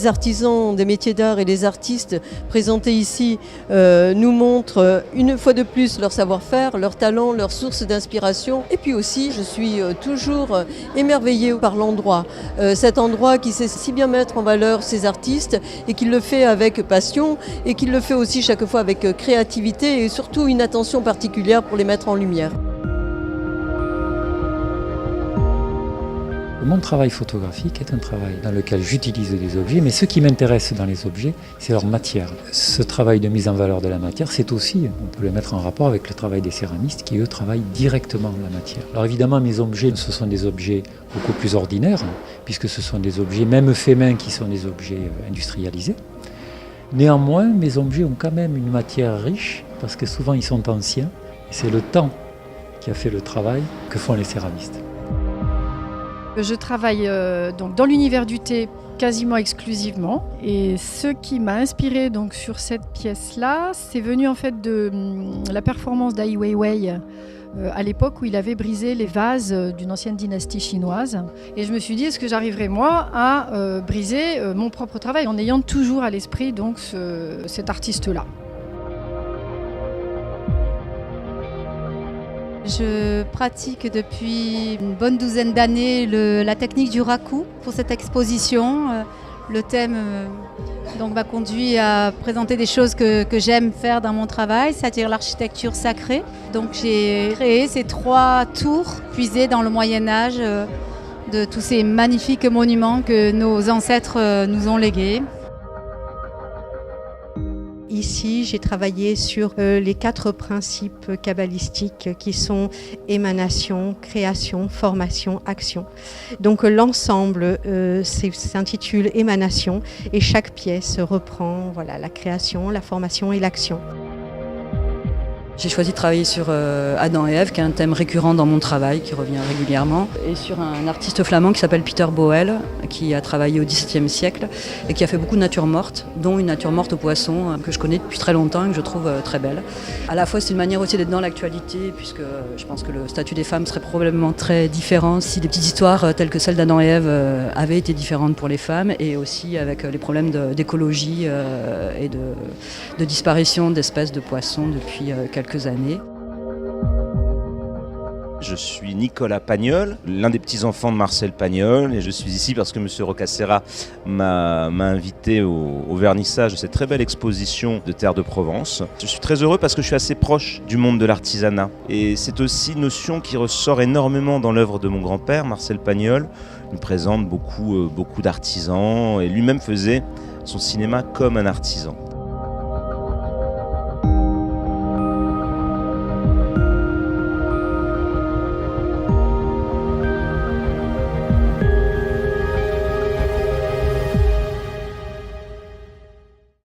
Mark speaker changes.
Speaker 1: les artisans des métiers d'art et les artistes présentés ici nous montrent une fois de plus leur savoir-faire, leur talent, leur source d'inspiration. Et puis aussi, je suis toujours émerveillée par l'endroit. Cet endroit qui sait si bien mettre en valeur ces artistes et qui le fait avec passion et qui le fait aussi chaque fois avec créativité et surtout une attention particulière pour les mettre en lumière.
Speaker 2: Mon travail photographique est un travail dans lequel j'utilise des objets, mais ce qui m'intéresse dans les objets, c'est leur matière. Ce travail de mise en valeur de la matière, c'est aussi, on peut le mettre en rapport avec le travail des céramistes qui, eux, travaillent directement la matière. Alors évidemment, mes objets, ce sont des objets beaucoup plus ordinaires, puisque ce sont des objets, même faits main, qui sont des objets industrialisés. Néanmoins, mes objets ont quand même une matière riche, parce que souvent ils sont anciens, et c'est le temps qui a fait le travail que font les céramistes.
Speaker 3: Je travaille donc dans l'univers du thé quasiment exclusivement, et ce qui m'a inspiré donc sur cette pièce-là, c'est venu en fait de la performance d'Ai Weiwei à l'époque où il avait brisé les vases d'une ancienne dynastie chinoise. Et je me suis dit, est-ce que j'arriverai moi à briser mon propre travail en ayant toujours à l'esprit donc cet artiste-là.
Speaker 4: Je pratique depuis une bonne douzaine d'années la technique du raku pour cette exposition. Le thème donc, m'a conduit à présenter des choses que j'aime faire dans mon travail, c'est-à-dire l'architecture sacrée. Donc j'ai créé ces 3 tours puisées dans le Moyen-Âge de tous ces magnifiques monuments que nos ancêtres nous ont légués.
Speaker 5: Ici, j'ai travaillé sur les 4 principes kabbalistiques qui sont émanation, création, formation, action. Donc l'ensemble s'intitule émanation et chaque pièce reprend la création, la formation et l'action.
Speaker 6: J'ai choisi de travailler sur Adam et Ève, qui est un thème récurrent dans mon travail, qui revient régulièrement, et sur un artiste flamand qui s'appelle Peter Boel, qui a travaillé au XVIIe siècle et qui a fait beaucoup de nature morte, dont une nature morte aux poissons que je connais depuis très longtemps et que je trouve très belle. À la fois, c'est une manière aussi d'être dans l'actualité, puisque je pense que le statut des femmes serait probablement très différent si des petites histoires telles que celle d'Adam et Ève avaient été différentes pour les femmes, et aussi avec les problèmes d'écologie et de disparition d'espèces de poissons depuis quelques années.
Speaker 7: Je suis Nicolas Pagnol, l'un des petits-enfants de Marcel Pagnol, et je suis ici parce que M. Roccassera m'a invité au vernissage de cette très belle exposition de Terre de Provence. Je suis très heureux parce que je suis assez proche du monde de l'artisanat, et c'est aussi une notion qui ressort énormément dans l'œuvre de mon grand-père, Marcel Pagnol. Il présente beaucoup d'artisans, et lui-même faisait son cinéma comme un artisan.